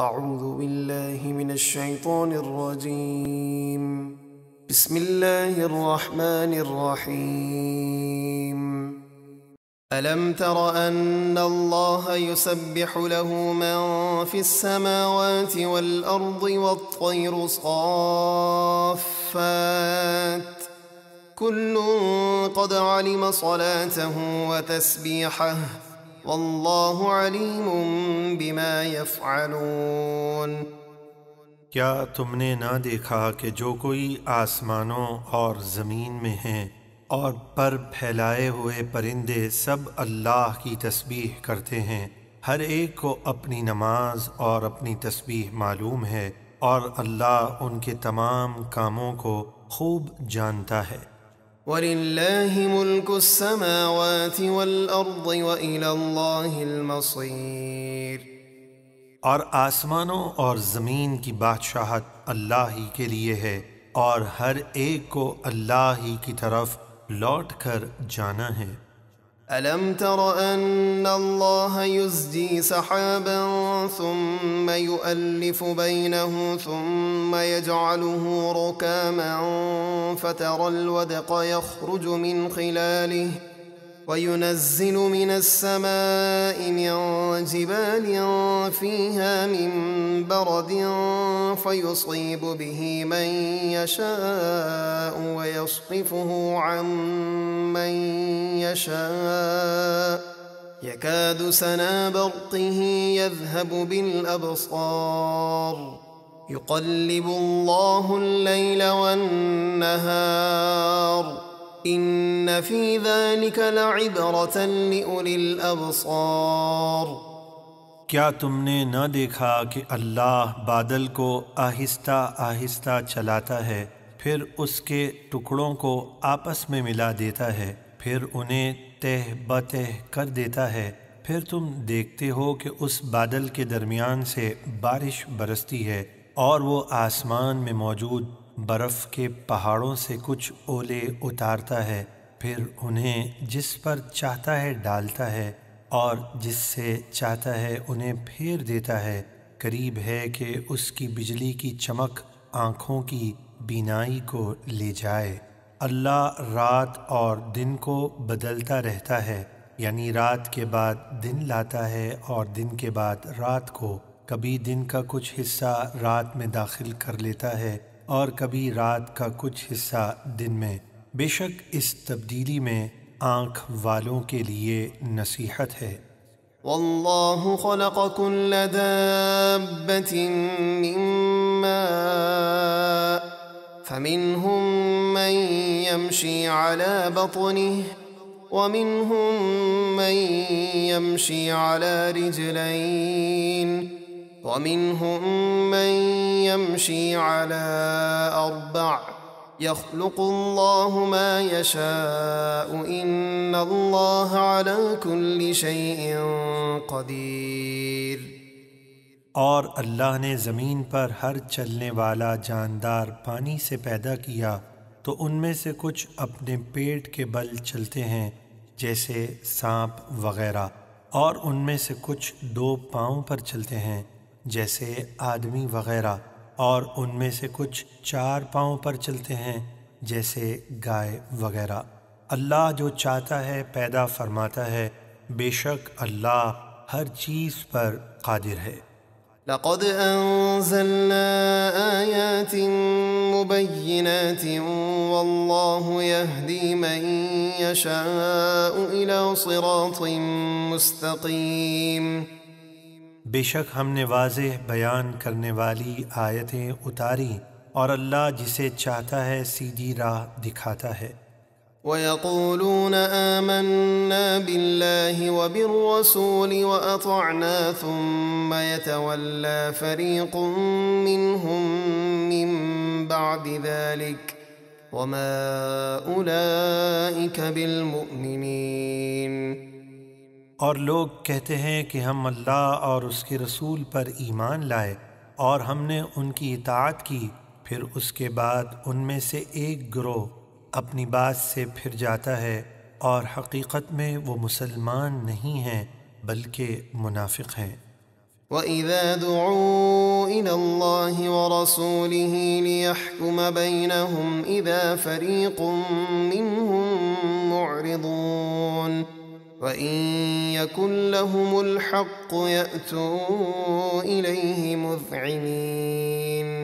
أعوذ بالله من الشيطان الرجيم. بسم الله الرحمن الرحيم. ألم تر أن الله يسبح له من في السماوات والأرض والطير صافات كل قد علم صلاته وتسبيحه واللہ علیم بما یفعلون۔ کیا تم نے نہ دیکھا کہ جو کوئی آسمانوں اور زمین میں ہیں اور پر پھیلائے ہوئے پرندے سب اللہ کی تسبیح کرتے ہیں، ہر ایک کو اپنی نماز اور اپنی تسبیح معلوم ہے، اور اللہ ان کے تمام کاموں کو خوب جانتا ہے۔ وَلِلَّهِ مُلْكُ السَّمَاوَاتِ وَالْأَرْضِ وَإِلَى اللَّهِ الْمَصِيرُ۔ اور آسمانوں اور زمین کی بادشاہت اللہ ہی کے لیے ہے، اور ہر ایک کو اللہ ہی کی طرف لوٹ کر جانا ہے۔ أَلَمْ تَرَ أَنَّ اللَّهَ يُزْجِي سَحَابًا ثُمَّ يُؤَلِّفُ بَيْنَهُ ثُمَّ يَجْعَلُهُ رُكَامًا فَتَرَى الْوَدْقَ يَخْرُجُ مِنْ خِلَالِهِ وَيُنَزِّلُ مِنَ السَّمَاءِ مِنْ جِبَالٍ فِيهَا مِنْ بَرَدٍ فَيُصِيبُ بِهِ مَنْ يَشَاءُ وَيَصْرِفُهُ عَنْ مَنْ يَشَاءُ يَكَادُ سَنَا بَرْقِهِ يَذْهَبُ بِالْأَبْصَارِ يُقَلِّبُ اللَّهُ اللَّيْلَ وَالنَّهَارَ إِنَّ فِي ذَلِكَ لَعِبْرَةً لِأُولِي الْأَبْصَارِ۔ کیا تم نے نہ دیکھا کہ اللہ بادل کو آہستہ آہستہ چلاتا ہے، پھر اس کے ٹکڑوں کو آپس میں ملا دیتا ہے، پھر انہیں تہ بتہ کر دیتا ہے، پھر تم دیکھتے ہو کہ اس بادل کے درمیان سے بارش برستی ہے، اور وہ آسمان میں موجود برف کے پہاڑوں سے کچھ اولے اتارتا ہے، پھر انہیں جس پر چاہتا ہے ڈالتا ہے، اور جس سے چاہتا ہے انہیں پھیر دیتا ہے۔ قریب ہے کہ اس کی بجلی کی چمک آنکھوں کی بینائی کو لے جائے۔ اللہ رات اور دن کو بدلتا رہتا ہے، یعنی رات کے بعد دن لاتا ہے اور دن کے بعد رات کو، کبھی دن کا کچھ حصہ رات میں داخل کر لیتا ہے اور کبھی رات کا کچھ حصہ دن میں۔ بے شک اس تبدیلی میں آنکھ والوں کے لیے نصیحت ہے۔ واللہ خلق كل دابة من ماء فمنهم من يمشي على بطنه ومنهم من يمشي على رجلين ومنهم من يمشي على أربع يخلق الله ما يشاء إن الله على كل شيء قدير۔ اور اللہ نے زمین پر ہر چلنے والا جاندار پانی سے پیدا کیا، تو ان میں سے کچھ اپنے پیٹ کے بل چلتے ہیں جیسے سانپ وغیرہ، اور ان میں سے کچھ دو پاؤں پر چلتے ہیں جیسے آدمی وغیرہ، اور ان میں سے کچھ چار پاؤں پر چلتے ہیں جیسے گائے وغیرہ۔ اللہ جو چاہتا ہے پیدا فرماتا ہے، بے شک اللہ ہر چیز پر قادر ہے۔ لقد أنزلنا آيات مبينات والله يهدي من يشاء إلى صراط مستقيم۔ بے شک ہم نے واضح بیان کرنے والی آیتیں اتاری، اور اللہ جسے چاہتا ہے سیدھی راہ دکھاتا ہے۔ وَيَقُولُونَ آمَنَّا بِاللَّهِ وَبِالرَّسُولِ وَأَطَعْنَا ثُمَّ يَتَوَلَّى فَرِيقٌ مِّنْهُم مِّن بَعْدِ ذَلِكَ وَمَا أُولَئِكَ بِالْمُؤْمِنِينَ۔ اور لوگ کہتے ہیں کہ ہم اللہ اور اس کے رسول پر ایمان لائے اور ہم نے ان کی اطاعت کی، پھر اس کے بعد ان میں سے ایک گروہ اپنی بات سے پھر جاتا ہے، اور حقیقت میں وہ مسلمان نہیں ہیں بلکہ منافق ہیں۔ وَإِذَا دُعُوا إِلَى اللَّهِ وَرَسُولِهِ لِيَحْكُمَ بَيْنَهُمْ إِذَا فَرِيقٌ مِّنْهُم مُّعْرِضُونَ وَإِن يَكُن لَّهُمُ الْحَقُّ يَأْتُوا إِلَيْهِ مُذْعِنِينَ۔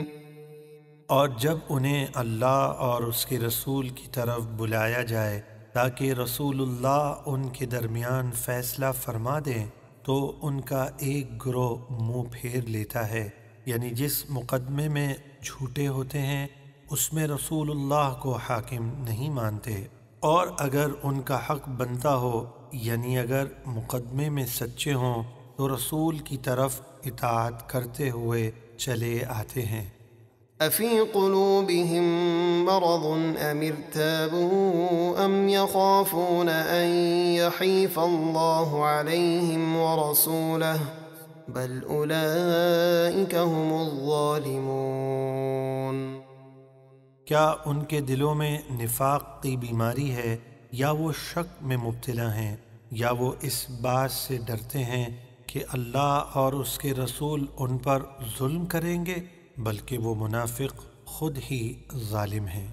اور جب انہیں اللہ اور اس کے رسول کی طرف بلایا جائے تاکہ رسول اللہ ان کے درمیان فیصلہ فرما دیں تو ان کا ایک گروہ منہ پھیر لیتا ہے، یعنی جس مقدمے میں جھوٹے ہوتے ہیں اس میں رسول اللہ کو حاکم نہیں مانتے، اور اگر ان کا حق بنتا ہو یعنی اگر مقدمے میں سچے ہوں تو رسول کی طرف اطاعت کرتے ہوئے چلے آتے ہیں۔ أَفِي قُلُوبِهِم مَّرَضٌ أَمِ ارْتَابُوا أَمْ يَخَافُونَ أَن يَحِيفَ اللَّهُ عَلَيْهِمْ وَرَسُولُهُ بَلْ أُولَٰئِكَ هُمُ الظَّالِمُونَ۔ کیا ان کے دلوں میں نفاق کی بیماری ہے، یا وہ شک میں مبتلا ہیں، یا وہ اس بات سے ڈرتے ہیں کہ اللہ اور اس کے رسول ان پر ظلم کریں گے؟ بلکہ وہ منافق خود ہی ظالم ہیں۔